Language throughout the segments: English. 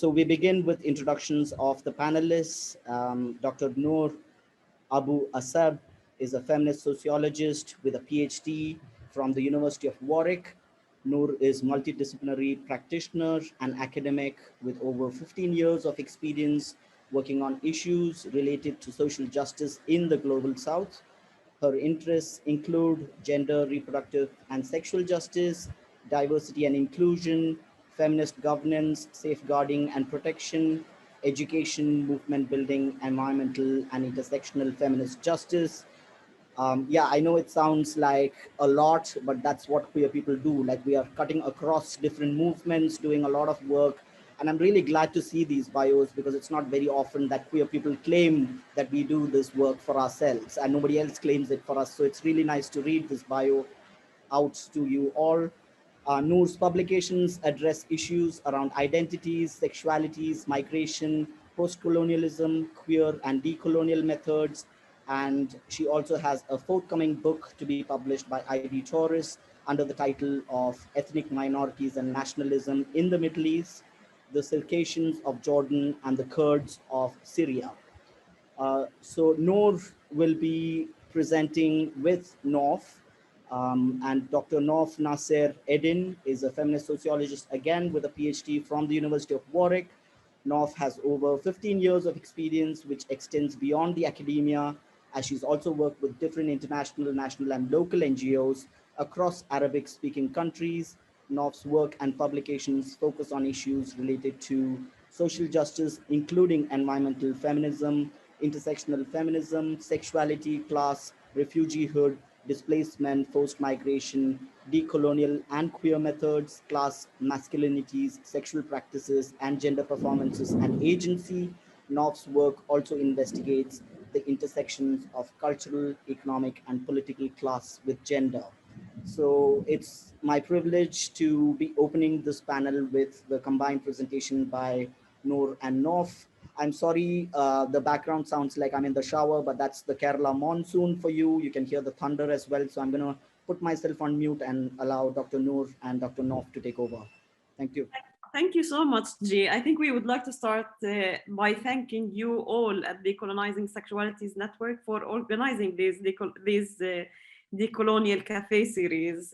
So we begin with introductions of the panelists. Dr. Nour Abu-Assab is a feminist sociologist with a PhD from the University of Warwick. Nour is multidisciplinary practitioner and academic with over 15 years of experience working on issues related to social justice in the global south. Her interests include gender, reproductive, and sexual justice, diversity and inclusion, feminist governance, safeguarding and protection, education, movement building, environmental and intersectional feminist justice. Yeah, I know it sounds like a lot, but that's what queer people do. Like, we are cutting across different movements, doing a lot of work. And I'm really glad to see these bios because it's not very often that queer people claim that we do this work for ourselves and nobody else claims it for us. So it's really nice to read this bio out to you all. Noor's publications address issues around identities, sexualities, migration, post-colonialism, queer and decolonial methods, and she also has a forthcoming book to be published by ID Taurus under the title of Ethnic Minorities and Nationalism in the Middle East, the Circassians of Jordan and the Kurds of Syria. So Nour will be presenting with Nof, and Dr. Nof Nasser-Edin is a feminist sociologist, again with a PhD from the University of Warwick. Nof has over 15 years of experience, which extends beyond the academia, as she's also worked with different international, national, and local NGOs across Arabic-speaking countries. Nof's work and publications focus on issues related to social justice, including environmental feminism, intersectional feminism, sexuality, class, refugeehood, displacement, forced migration, decolonial and queer methods, class, masculinities, sexual practices, and gender performances and agency. Nof's work also investigates the intersections of cultural, economic, and political class with gender. So it's my privilege to be opening this panel with the combined presentation by Nour and Nof. I'm sorry, the background sounds like I'm in the shower, but that's the Kerala monsoon for you. You can hear the thunder as well. So I'm going to put myself on mute and allow Dr. Nour and Dr. Nof to take over. Thank you. Thank you so much, G. I think we would like to start by thanking you all at the Decolonizing Sexualities Network for organizing these Decolonial Cafe series.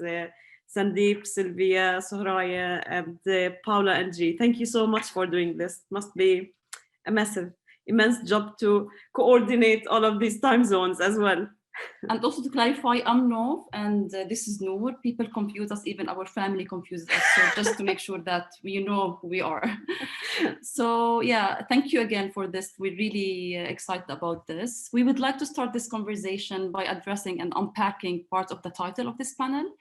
Sandeep, Sylvia, Soraya, and Paula and G. Thank you so much for doing this. It must be a massive, immense job to coordinate all of these time zones as well. And also to clarify, I'm Nof and this is Nour. People confuse us, even our family confuses us. So just to make sure that we know who we are. So yeah, thank you again for this. We're really excited about this. We would like to start this conversation by addressing and unpacking part of the title of this panel,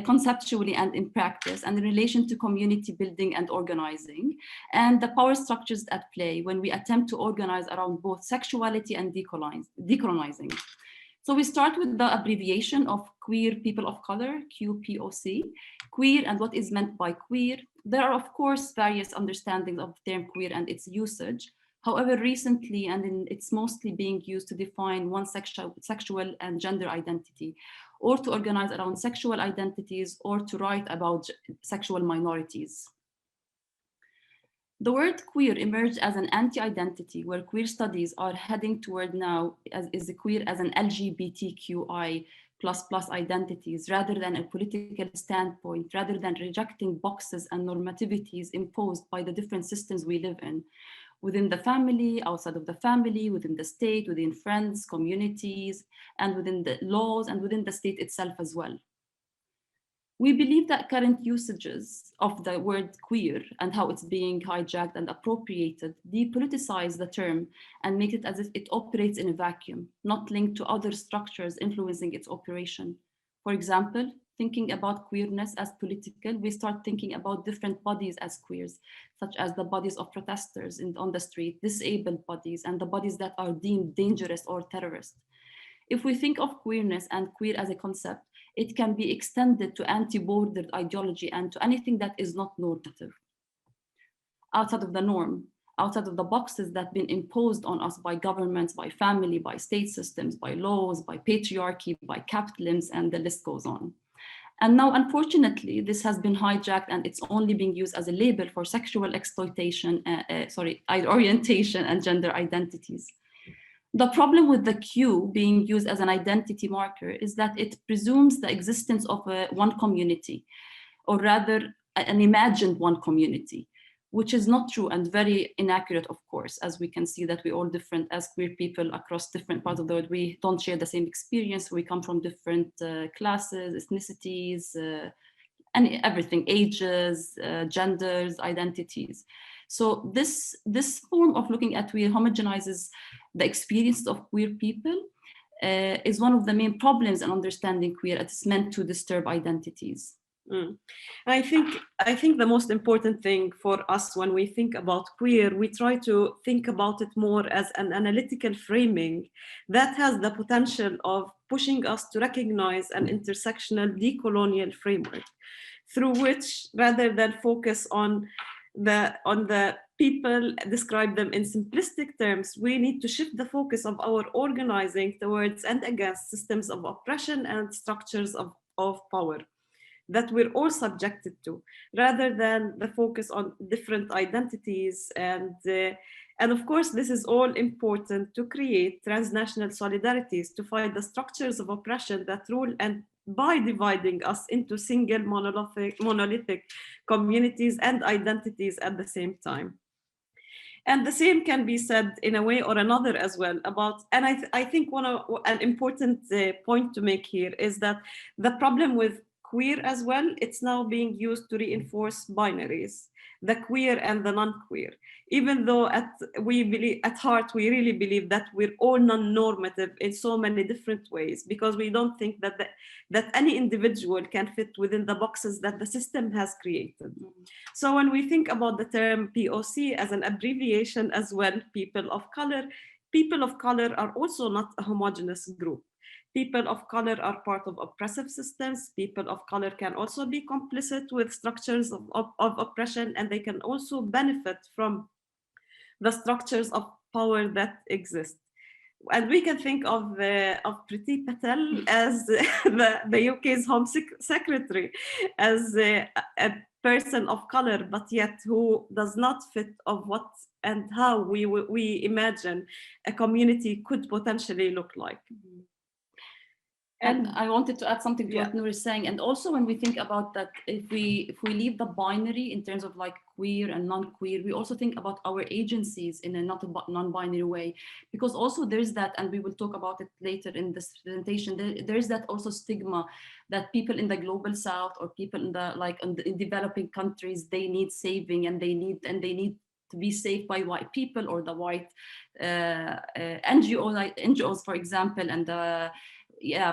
conceptually and in practice, and in relation to community building and organizing, and the power structures at play when we attempt to organize around both sexuality and decolonizing. So we start with the abbreviation of Queer People of Color, QPOC, queer and what is meant by queer. There are, of course, various understandings of the term queer and its usage. However, recently, it's mostly being used to define one sexual and gender identity, or to organize around sexual identities, or to write about sexual minorities. The word queer emerged as an anti-identity, where queer studies are heading toward now is queer as an LGBTQI++ identities, rather than a political standpoint, rather than rejecting boxes and normativities imposed by the different systems we live in, within the family, outside of the family, within the state, within friends, communities, and within the laws, and within the state itself as well. We believe that current usages of the word queer and how it's being hijacked and appropriated depoliticize the term and make it as if it operates in a vacuum, not linked to other structures influencing its operation. For example, thinking about queerness as political, we start thinking about different bodies as queers, such as the bodies of protesters on the street, disabled bodies, and the bodies that are deemed dangerous or terrorist. If we think of queerness and queer as a concept, it can be extended to anti-bordered ideology and to anything that is not normative, outside of the norm, outside of the boxes that have been imposed on us by governments, by family, by state systems, by laws, by patriarchy, by capitalism, and the list goes on. And now, unfortunately, this has been hijacked and it's only being used as a label for sexual exploitation, orientation and gender identities. The problem with the Q being used as an identity marker is that it presumes the existence of one community, or rather an imagined one community, which is not true and very inaccurate, of course, as we can see that we're all different as queer people across different parts of the world. We don't share the same experience. We come from different classes, ethnicities, and everything, ages, genders, identities. So this form of looking at queer homogenizes the experience of queer people is one of the main problems in understanding queer. It's meant to disturb identities. I think the most important thing for us when we think about queer, we try to think about it more as an analytical framing that has the potential of pushing us to recognize an intersectional decolonial framework through which, rather than focus on the people, describe them in simplistic terms, we need to shift the focus of our organizing towards and against systems of oppression and structures of power that we're all subjected to, rather than the focus on different identities. And of course, this is all important to create transnational solidarities to fight the structures of oppression that rule, and by dividing us into single monolithic communities and identities at the same time. And the same can be said in a way or another as well about, and I think an important point to make here is that the problem with queer as well, it's now being used to reinforce binaries, the queer and the non-queer, even though at heart we really believe that we're all non-normative in so many different ways, because we don't think that any individual can fit within the boxes that the system has created. So when we think about the term POC as an abbreviation as well, people of color are also not a homogeneous group. People of color are part of oppressive systems. People of color can also be complicit with structures of oppression, and they can also benefit from the structures of power that exist. And we can think of Priti Patel as the UK's Home Secretary, as a person of color, but yet who does not fit of what and how we imagine a community could potentially look like. And I wanted to add something to what Nour is saying. And also when we think about that, if we leave the binary in terms of like queer and non-queer, we also think about our agencies in a non-binary way, because also there's that, and we will talk about it later in this presentation, there's that also stigma that people in the global south or people in developing countries, they need saving and they need to be saved by white people or the white NGOs, for example, and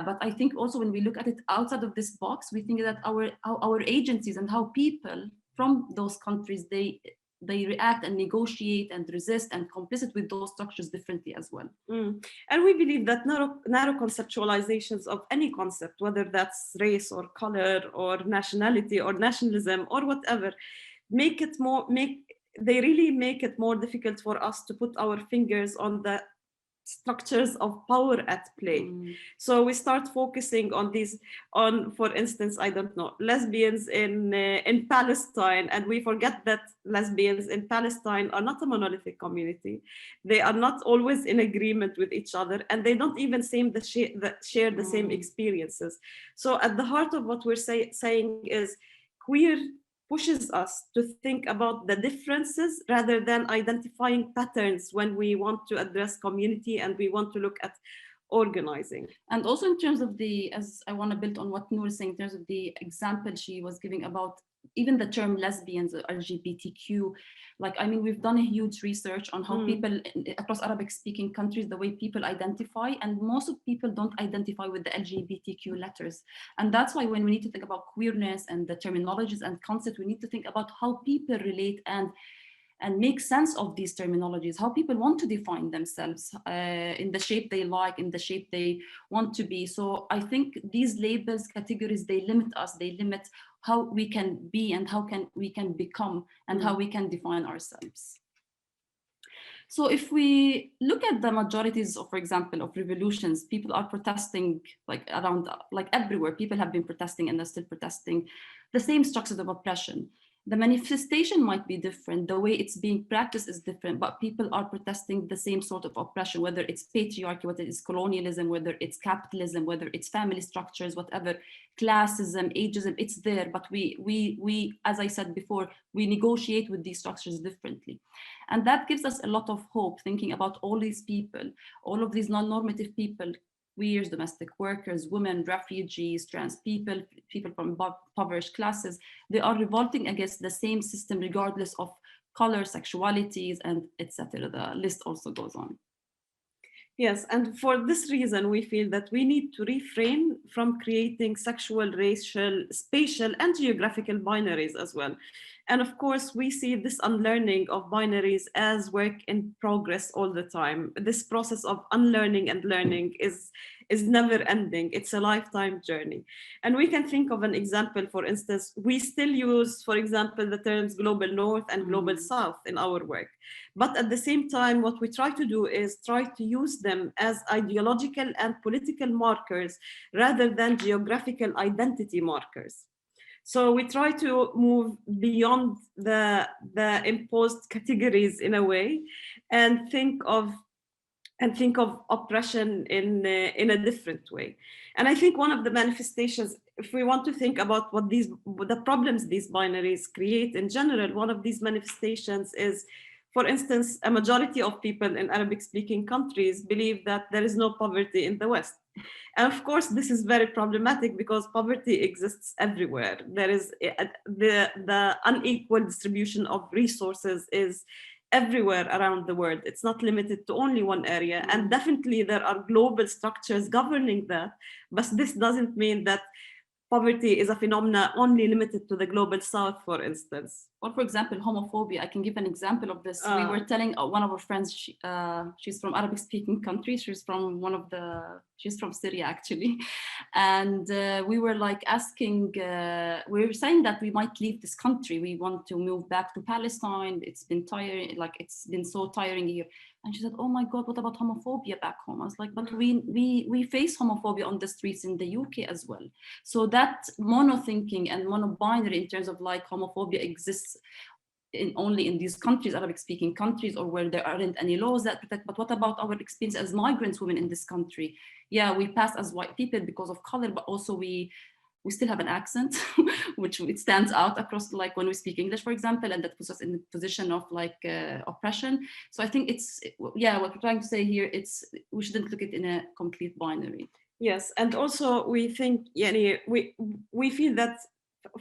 but I think also when we look at it outside of this box, we think that our agencies and how people from those countries, they react and negotiate and resist and complicit with those structures differently as well. And we believe that narrow conceptualizations of any concept, whether that's race or color or nationality or nationalism or whatever, they really make it more difficult for us to put our fingers on the structures of power at play. So we start focusing on for instance, I don't know, lesbians in Palestine, and we forget that lesbians in Palestine are not a monolithic community. They are not always in agreement with each other, and they don't even share the same experiences. So at the heart of what we're saying is queer pushes us to think about the differences rather than identifying patterns when we want to address community and we want to look at organizing. And also in terms of as I want to build on what Nour is saying, in terms of the example she was giving about even the term lesbians or LGBTQ, we've done a huge research on how people across Arabic speaking countries, the way people identify, and most of people don't identify with the LGBTQ letters. And that's why when we need to think about queerness and the terminologies and concepts, we need to think about how people relate and make sense of these terminologies, how people want to define themselves in the shape they like, in the shape they want to be. So I think these labels, categories, they limit us, they limit how we can be and how we can become and how we can define ourselves. So if we look at the majorities of, for example, of revolutions, people are protesting like around, like everywhere. People have been protesting and are still protesting the same structures of oppression. The manifestation might be different, the way it's being practiced is different, but people are protesting the same sort of oppression, whether it's patriarchy, whether it's colonialism, whether it's capitalism, whether it's family structures, whatever, classism, ageism, it's there. But we, as I said before, we negotiate with these structures differently. And that gives us a lot of hope, thinking about all these people, all of these non-normative people, queers, domestic workers, women, refugees, trans people, people from impoverished classes. They are revolting against the same system, regardless of color, sexualities, and etc. The list also goes on. Yes, and for this reason, we feel that we need to refrain from creating sexual, racial, spatial, and geographical binaries as well. And of course, we see this unlearning of binaries as work in progress all the time. This process of unlearning and learning is never ending. It's a lifetime journey. And we can think of an example, for instance, we still use, for example, the terms global north and global south in our work. But at the same time, what we try to do is try to use them as ideological and political markers rather than geographical identity markers. So we try to move beyond the imposed categories in a way, and think of oppression in a different way. And I think one of the manifestations, if we want to think about what the problems these binaries create in general, one of these manifestations is, for instance, a majority of people in Arabic-speaking countries believe that there is no poverty in the West. And of course, this is very problematic because poverty exists everywhere. There is the unequal distribution of resources is everywhere around the world. It's not limited to only one area. And definitely there are global structures governing that, but this doesn't mean that poverty is a phenomenon only limited to the global south, for instance. Or for example, homophobia. I can give an example of this. We were telling one of our friends, she's from Arabic-speaking country. She's from Syria, actually. And we were like asking, we were saying that we might leave this country. We want to move back to Palestine. It's been tiring, like it's been so tiring here. And she said, oh my God, what about homophobia back home? I was like, but we face homophobia on the streets in the UK as well. So that mono-thinking and mono-binary in terms of like homophobia exists only in these countries, Arabic-speaking countries, or where there aren't any laws that protect. But what about our experience as migrants women in this country? Yeah, we pass as white people because of color, but also we still have an accent, which it stands out across, like when we speak English, for example, and that puts us in the position of like oppression. So I think what we're trying to say here, we shouldn't look at it in a complete binary. Yes, and also we think, we feel that,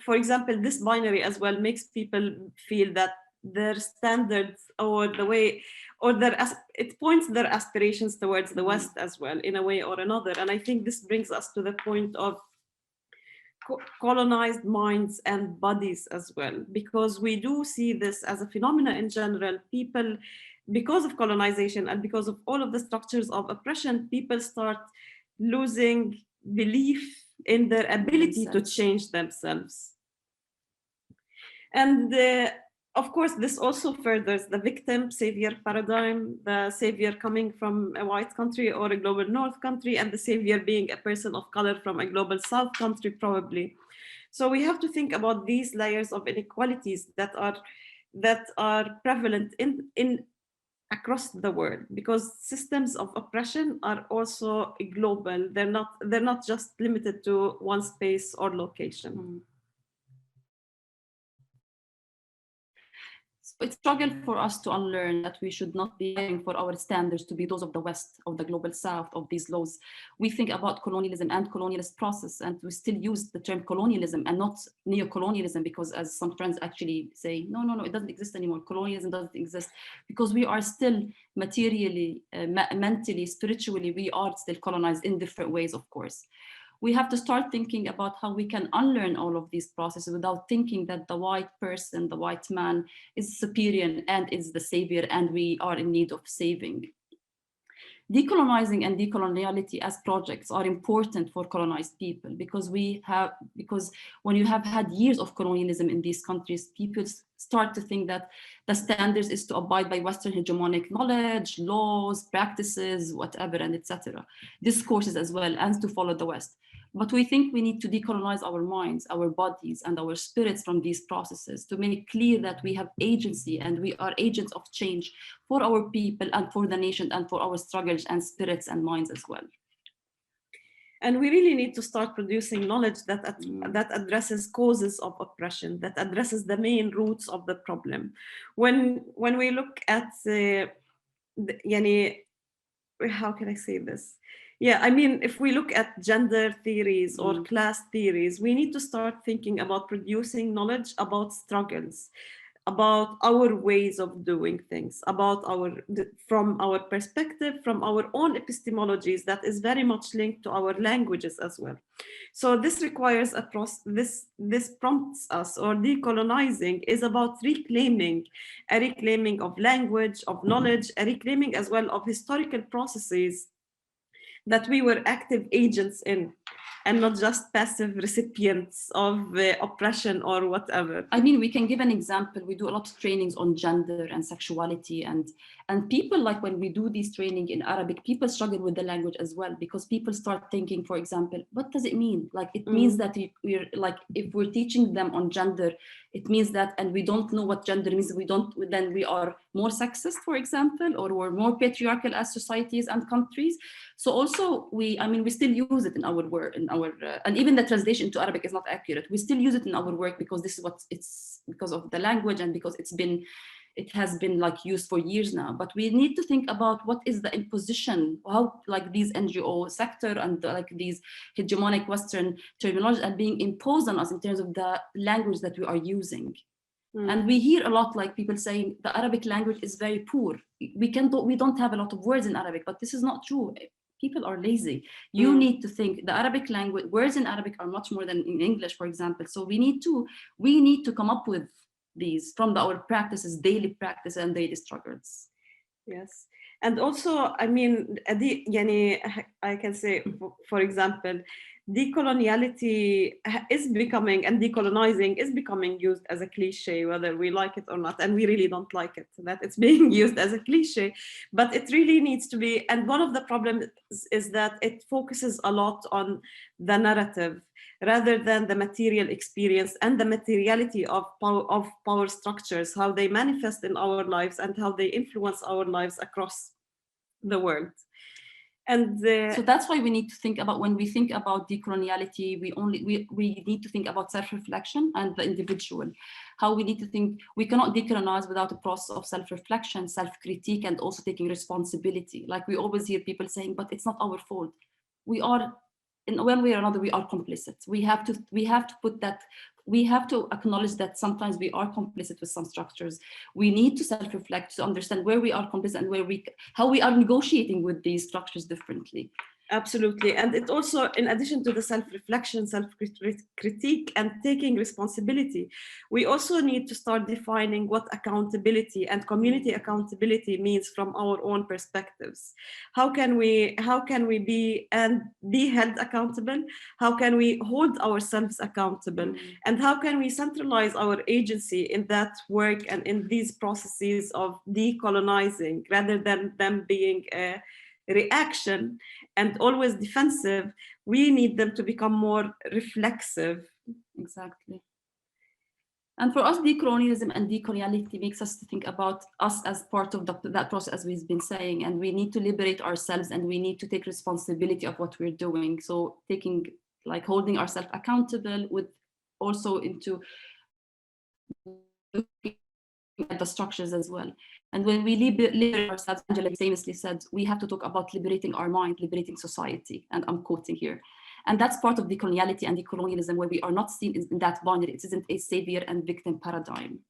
for example, this binary as well makes people feel that their standards or the way, or it points their aspirations towards the West as well, in a way or another. And I think this brings us to the point of colonized minds and bodies as well, because we do see this as a phenomenon in general. People, because of colonization and because of all of the structures of oppression, people start losing belief in their ability to change themselves. And of course, this also furthers the victim savior paradigm, the savior coming from a white country or a global north country, and the savior being a person of color from a global south country, probably. So we have to think about these layers of inequalities that are prevalent in across the world, because systems of oppression are also global. They're not just limited to one space or location. So it's a struggle for us to unlearn that we should not be aiming for our standards to be those of the West, of the global South, of these laws. We think about colonialism and colonialist process, and we still use the term colonialism and not neo-colonialism, because as some friends actually say, no, it doesn't exist anymore. Colonialism doesn't exist, because we are still materially, mentally, spiritually, we are still colonized in different ways, of course. We have to start thinking about how we can unlearn all of these processes without thinking that the white person, the white man, is superior and is the savior, and we are in need of saving. Decolonizing and decoloniality as projects are important for colonized people because when you have had years of colonialism in these countries, people start to think that the standards is to abide by Western hegemonic knowledge, laws, practices, whatever, and etc. Discourses as well, and to follow the West. But we think we need to decolonize our minds, our bodies, and our spirits from these processes to make clear that we have agency and we are agents of change for our people and for the nation and for our struggles and spirits and minds as well. And we really need to start producing knowledge that addresses causes of oppression, that addresses the main roots of the problem. When we look at how can I say this? Yeah, I mean, if we look at gender theories or class theories, we need to start thinking about producing knowledge about struggles, about our ways of doing things, about from our perspective, from our own epistemologies that is very much linked to our languages as well. So this requires a process, this prompts us, or decolonizing is about reclaiming of language, of knowledge, a reclaiming as well of historical processes that we were active agents in, and not just passive recipients of oppression or whatever. I mean, we can give an example. We do a lot of trainings on gender and sexuality, and people, like when we do this training in Arabic, people struggle with the language as well, because people start thinking, for example, what does it mean? Like, it means that we're like, if we're teaching them on gender, it means that, and we don't know what gender means, then we are more sexist, for example, or we're more patriarchal as societies and countries. So also we still use it in our work, and even the translation to Arabic is not accurate. We still use it in our work because this is what it's, because of the language and because it has been like used for years now. But we need to think about what is the imposition, how like these NGO sector and like these hegemonic Western terminology are being imposed on us in terms of the language that we are using. And we hear a lot like people saying the Arabic language is very poor. We don't have a lot of words in Arabic, but this is not true. People are lazy. You need to think the Arabic language, words in Arabic are much more than in English, for example. So we need to come up with these from our practices, daily practice and daily struggles. Yes. And also, I mean, I can say, for example, decoloniality is becoming, and decolonizing is becoming used as a cliche, whether we like it or not. And we really don't like it, that it's being used as a cliche, but it really needs to be. And one of the problems is that it focuses a lot on the narrative rather than the material experience and the materiality of power structures, how they manifest in our lives and how they influence our lives across the world. And so that's why we need to think about, when we think about decoloniality, we need to think about self-reflection and the individual. How we need to think, we cannot decolonize without a process of self-reflection, self-critique, and also taking responsibility. Like we always hear people saying, but it's not our fault. We are, in one way or another, we are complicit. We have to put that, we have to acknowledge that sometimes we are complicit with some structures. We need to self-reflect to understand where we are complicit and how we are negotiating with these structures differently. Absolutely. And it also, in addition to the self-reflection, self-critique, and taking responsibility, we also need to start defining what accountability and community accountability means from our own perspectives. How can we be held accountable? How can we hold ourselves accountable? And how can we centralize our agency in that work and in these processes of decolonizing, rather than them being a reaction and always defensive? We need them to become more reflexive. Exactly. And for us, decolonialism and decoloniality makes us to think about us as part of that process, as we've been saying, and we need to liberate ourselves and we need to take responsibility of what we're doing. So holding ourselves accountable, with also into looking at the structures as well. And when we liberate ourselves, Angela famously said, we have to talk about liberating our mind, liberating society. And I'm quoting here. And that's part of decoloniality and decolonialism, where we are not seen in that binary. It isn't a savior and victim paradigm.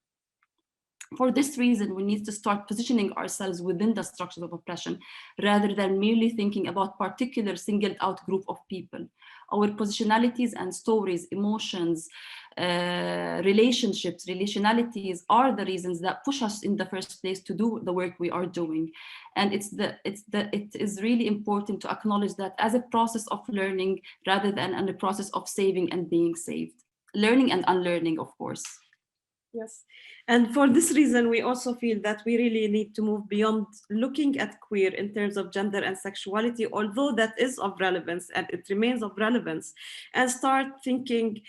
For this reason, we need to start positioning ourselves within the structures of oppression, rather than merely thinking about particular singled out group of people. Our positionalities and stories, emotions, relationships, relationalities are the reasons that push us in the first place to do the work we are doing. And it is really important to acknowledge that as a process of learning, rather than a process of saving and being saved. Learning and unlearning, of course. Yes, and for this reason, we also feel that we really need to move beyond looking at queer in terms of gender and sexuality, although that is of relevance and it remains of relevance, and start thinking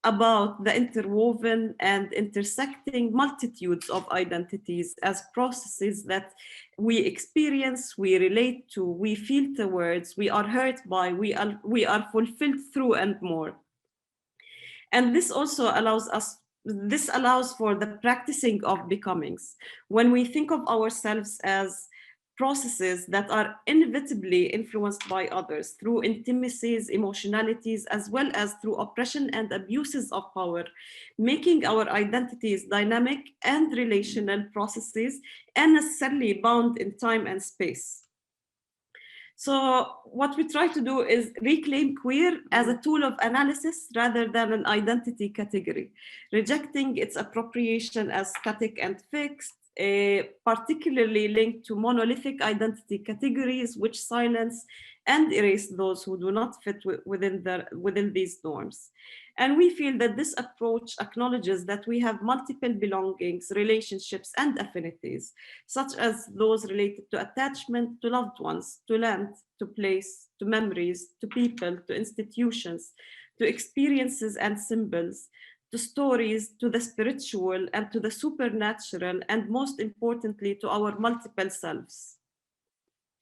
about the interwoven and intersecting multitudes of identities as processes that we experience, we relate to, we feel towards, we are hurt by, we are fulfilled through, and more. And this also allows for the practicing of becomings. When we think of ourselves as processes that are inevitably influenced by others through intimacies, emotionalities, as well as through oppression and abuses of power, making our identities dynamic and relational processes and necessarily bound in time and space. So what we try to do is reclaim queer as a tool of analysis rather than an identity category, rejecting its appropriation as static and fixed, particularly linked to monolithic identity categories which silence and erase those who do not fit within these norms. And we feel that this approach acknowledges that we have multiple belongings, relationships, and affinities, such as those related to attachment to loved ones, to land, to place, to memories, to people, to institutions, to experiences and symbols, to stories, to the spiritual, and to the supernatural, and most importantly, to our multiple selves.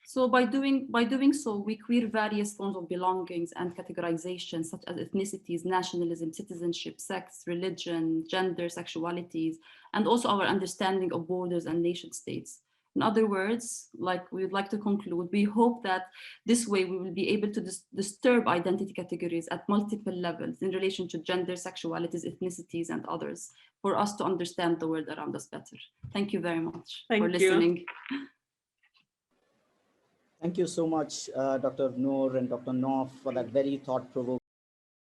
So by doing so, we queer various forms of belongings and categorizations such as ethnicities, nationalism, citizenship, sex, religion, gender, sexualities, and also our understanding of borders and nation states. In other words, like we would like to conclude, we hope that this way we will be able to disturb identity categories at multiple levels in relation to gender, sexualities, ethnicities, and others, for us to understand the world around us better. Thank you very much for listening. Thank you so much, Dr. Noor and Dr. Nour, for that very thought-provoking